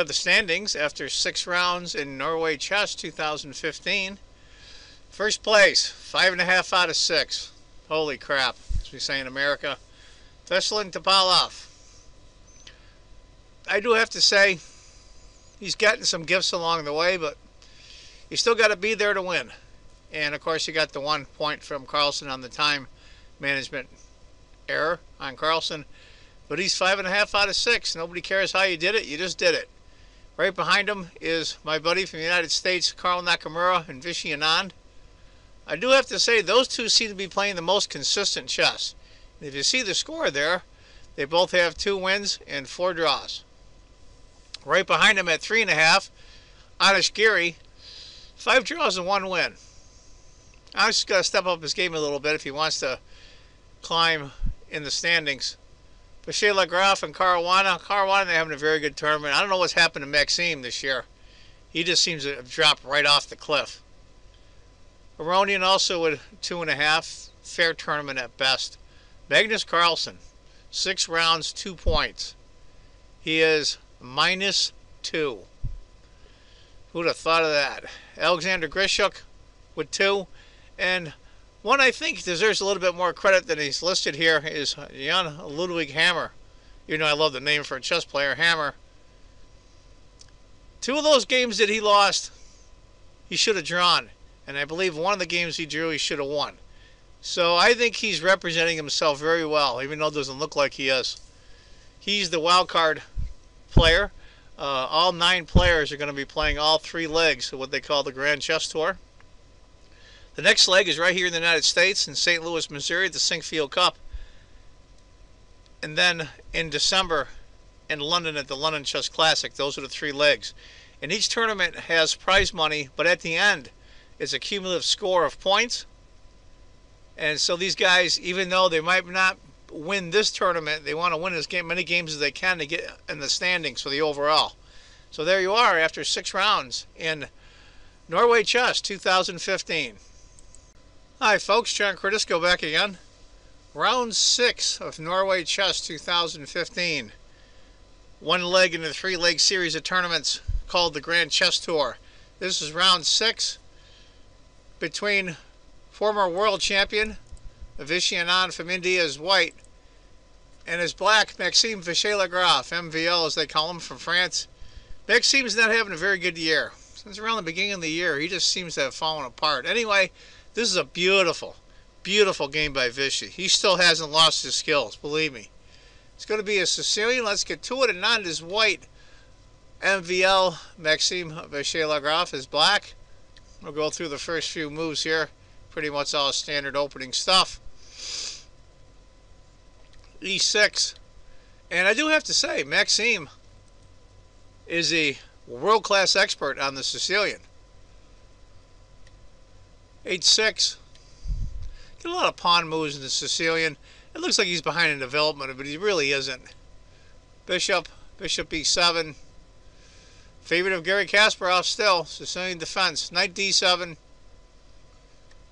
are the standings after 6 rounds in Norway Chess 2015. First place, 5.5 out of 6. Holy crap, as we say in America. Veselin Topalov. I do have to say, he's gotten some gifts along the way, but you still got to be there to win. And of course, you got the 1 point from Carlsen on the time management error on Carlsen. But he's 5.5 out of 6. Nobody cares how you did it. You just did it. Right behind him is my buddy from the United States, Carl Nakamura and Vishy Anand. I do have to say, those two seem to be playing the most consistent chess. And if you see the score there, they both have 2 wins and 4 draws. Right behind him at 3.5, Anish Giri, 5 draws and 1 win. Anish got to step up his game a little bit if he wants to climb in the standings. Vishy LaGrave and Caruana, they're having a very good tournament. I don't know what's happened to Maxime this year. He just seems to have dropped right off the cliff. Aronian also with 2.5, fair tournament at best. Magnus Carlsen, 6 rounds, 2 points. He is -2. Who'd have thought of that? Alexander Grishuk with 2. And one I think deserves a little bit more credit than he's listed here is Jan Ludwig Hammer. You know I love the name for a chess player, Hammer. 2 of those games that he lost, he should have drawn. And I believe one of the games he drew, he should have won. So I think he's representing himself very well, even though it doesn't look like he is. He's the wild card player. All 9 players are going to be playing all 3 legs of what they call the Grand Chess Tour. The next leg is right here in the United States in St. Louis, Missouri, at the Sinkfield Cup. And then in December in London at the London Chess Classic. Those are the 3 legs. And each tournament has prize money, but at the end, it's a cumulative score of points. And so these guys, even though they might not win this tournament, they want to win as many games as they can to get in the standings for the overall. So there you are after 6 rounds in Norway Chess 2015. Hi folks, John Cordisco back again. Round 6 of Norway Chess 2015. 1 leg in the 3-leg series of tournaments called the Grand Chess Tour. This is round 6 between former world champion Vishy Anand from India as white and as black Maxime Vishy LaGrave, MVL as they call him, from France. Maxime's not having a very good year. Since around the beginning of the year, he just seems to have fallen apart. Anyway, this is a beautiful, beautiful game by Vishy. He still hasn't lost his skills, believe me. It's going to be a Sicilian. Let's get to it. Anand is white. MVL Maxime Vishy LaGrave is black. We'll go through the first few moves here. Pretty much all standard opening stuff. E6. And I do have to say, Maxime is a world-class expert on the Sicilian. H6. Get a lot of pawn moves in the Sicilian. It looks like he's behind in development, but he really isn't. Bishop E7. Favorite of Garry Kasparov still. Sicilian defense. Knight D7.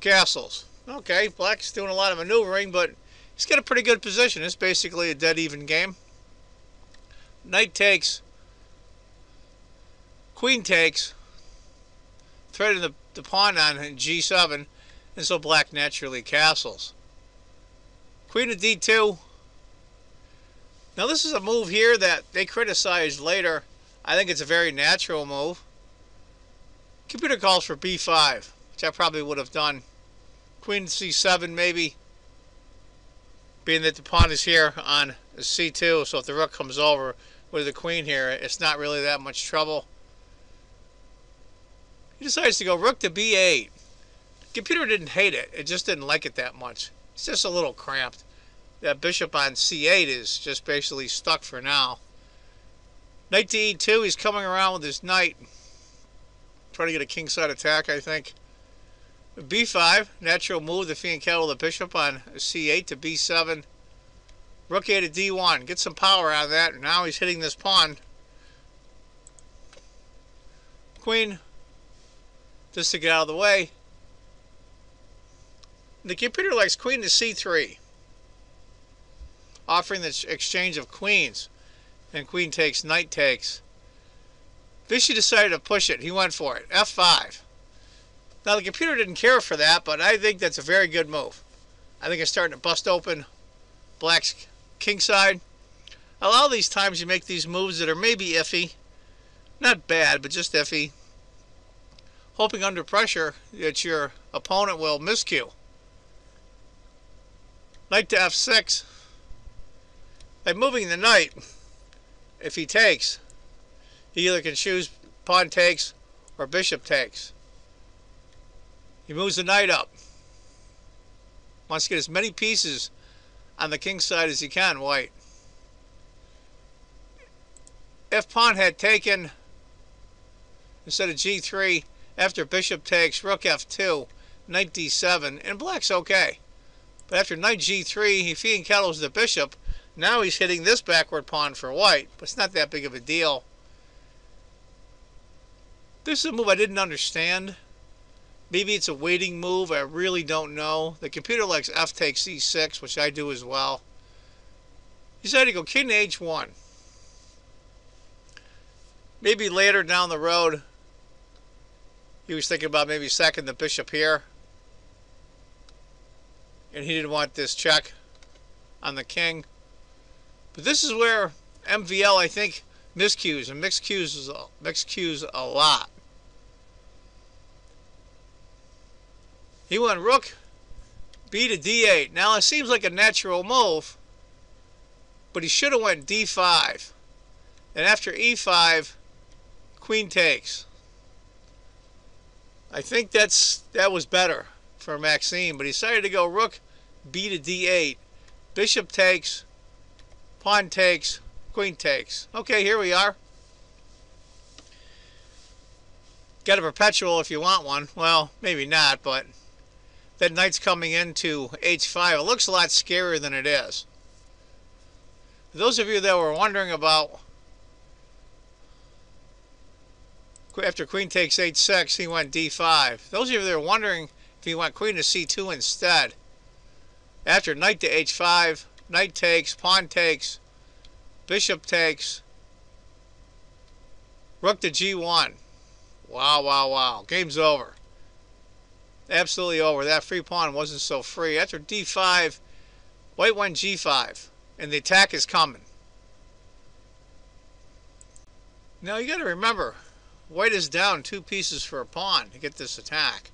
Castles. Okay, black's doing a lot of maneuvering, but he's got a pretty good position. It's basically a dead even game. Knight takes. Queen takes. Threading the pawn on G7, and so black naturally castles. Queen to D2. Now this is a move here that they criticized later. I think it's a very natural move. Computer calls for B5, which I probably would have done. Queen C7 maybe, being that the pawn is here on C2, so if the rook comes over with the queen here, it's not really that much trouble. He decides to go rook to B8. Computer didn't hate it, it just didn't like it that much. It's just a little cramped. That bishop on C8 is just basically stuck for now. Knight to E2, he's coming around with his knight. Trying to get a kingside attack, I think. B5, natural move, the fianchetto the bishop on C8 to B7. Rook A to D1, get some power out of that. Now he's hitting this pawn. Queen, just to get out of the way. The computer likes queen to C3, offering the exchange of queens. And queen takes, knight takes. Vishy decided to push it. He went for it. F5. Now the computer didn't care for that, but I think that's a very good move. I think it's starting to bust open black's king side. A lot of these times you make these moves that are maybe iffy. Not bad, but just iffy. Hoping under pressure that your opponent will miscue. Knight to f6. By moving the knight, if he takes, he either can choose pawn takes or bishop takes. He moves the knight up. Wants to get as many pieces on the king side as he can, white. If pawn had taken, instead of g3, after bishop takes, rook f2, knight d7, and black's okay. But after knight g3, if he encounters the bishop, now he's hitting this backward pawn for white, but it's not that big of a deal. This is a move I didn't understand. Maybe it's a waiting move, I really don't know. The computer likes f takes c6, which I do as well. He decided to go king to h1. Maybe later down the road, he was thinking about maybe sacking the bishop here. And he didn't want this check on the king. But this is where MVL, I think, miscues and miscues a lot. He went rook b to d8. Now it seems like a natural move, but he should have went d5. And after e5, queen takes. I think that was better for Maxime, but he decided to go rook b to d8, bishop takes, pawn takes, queen takes. Okay, here we are. Got a perpetual if you want one. Well, maybe not, but that knight's coming into h5. It looks a lot scarier than it is. For those of you that were wondering about, after queen takes h6, he went d5. Those of you that are wondering if he went queen to c2 instead, after knight to h5, knight takes, pawn takes, bishop takes, rook to g1. Wow, wow, wow. Game's over. Absolutely over. That free pawn wasn't so free. After d5, white went g5, and the attack is coming. Now you got to remember, white is down 2 pieces for a pawn to get this attack.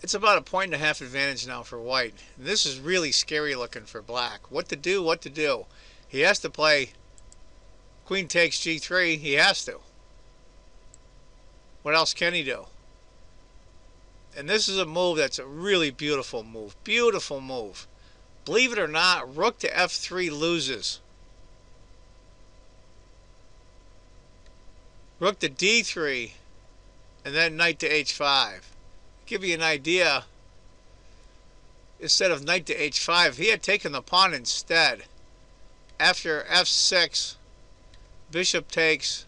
It's about a 1.5 point advantage now for white. And this is really scary looking for black. What to do, what to do. He has to play queen takes g3. He has to. What else can he do? And this is a move that's a really beautiful move. Beautiful move. Believe it or not, rook to f3 loses. Rook to d3, and then knight to h5. Give you an idea, instead of knight to h5, if he had taken the pawn instead, after f6, bishop takes,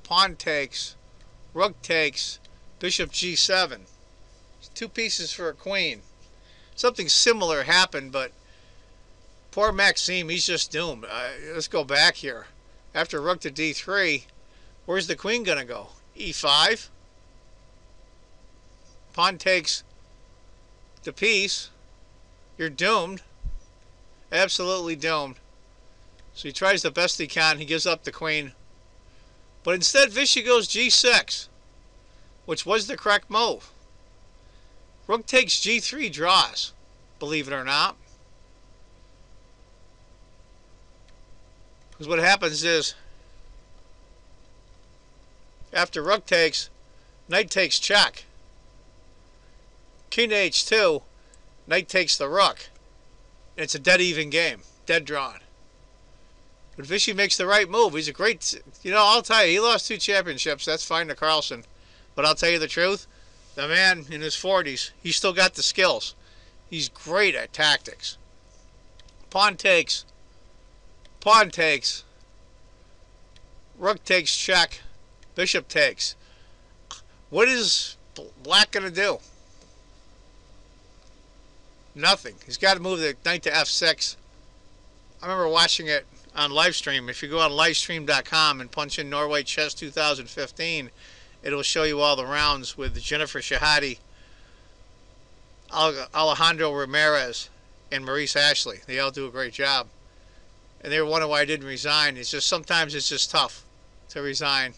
pawn takes, rook takes, bishop g7. 2 pieces for a queen. Something similar happened, but poor Maxime, he's just doomed. Let's go back here. After rook to d3, where's the queen going to go? e5. Pawn takes the piece. You're doomed. Absolutely doomed. So he tries the best he can. He gives up the queen. But instead, Vishy goes g6, which was the correct move. Rook takes g3 draws, believe it or not. Because what happens is, after rook takes, knight takes check. King to h2, knight takes the rook. And it's a dead even game, dead drawn. But Vishy makes the right move. He's a great, I'll tell you, he lost 2 championships. That's fine to Carlsen. But I'll tell you the truth, the man in his 40s, he's still got the skills. He's great at tactics. Pawn takes, rook takes check, bishop takes. What is black going to do? Nothing. He's got to move the knight to f6. I remember watching it on live stream. If you go on livestream.com and punch in Norway Chess 2015, it'll show you all the rounds with Jennifer Shahade, Alejandro Ramirez, and Maurice Ashley. They all do a great job. And they were wondering why I didn't resign. It's just sometimes it's just tough to resign.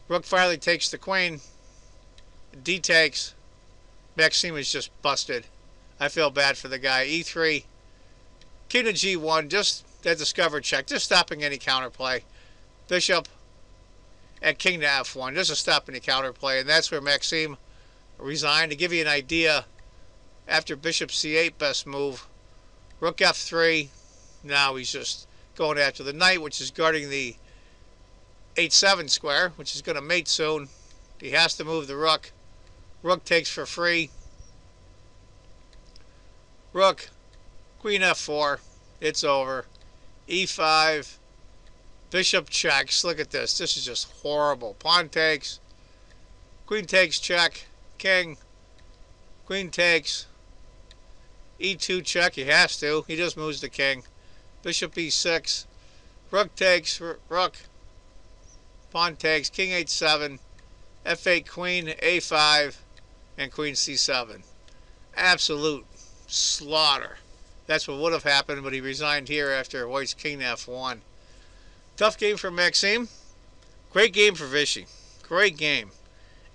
Rook finally takes the queen. D takes. Maxime is just busted. I feel bad for the guy. E3. King to G1. Just that discovered check. Just stopping any counterplay. Bishop and king to F1. Just to stop any counterplay. And that's where Maxime resigned. To give you an idea, after bishop C8, best move. Rook F3. Now he's just going after the knight, which is guarding the 8-7 square, which is going to mate soon. He has to move the rook. Rook takes for free. Rook, queen F4. It's over. E5. Bishop checks. Look at this. This is just horrible. Pawn takes. Queen takes, check. King. Queen takes. E2 check. He has to. He just moves the king. Bishop E6. Rook takes. Rook. Pawn takes. King H7. F8 queen. A5. And queen C7. Absolute slaughter. That's what would have happened, but he resigned here after white's king to F1. Tough game for Maxime. Great game for Vishy. Great game.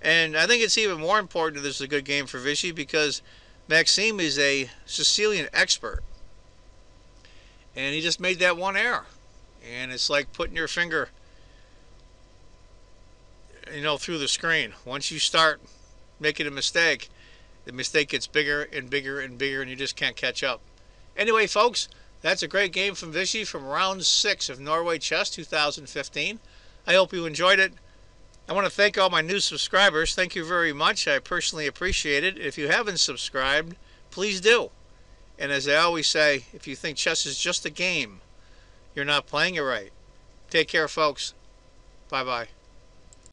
And I think it's even more important that this is a good game for Vishy because Maxime is a Sicilian expert. And he just made that one error. And it's like putting your finger, through the screen. Once you start making a mistake, the mistake gets bigger and bigger and bigger, and you just can't catch up. Anyway, folks, that's a great game from Vishy from round 6 of Norway Chess 2015. I hope you enjoyed it. I want to thank all my new subscribers. Thank you very much. I personally appreciate it. If you haven't subscribed, please do. And as I always say, if you think chess is just a game, you're not playing it right. Take care, folks. Bye-bye.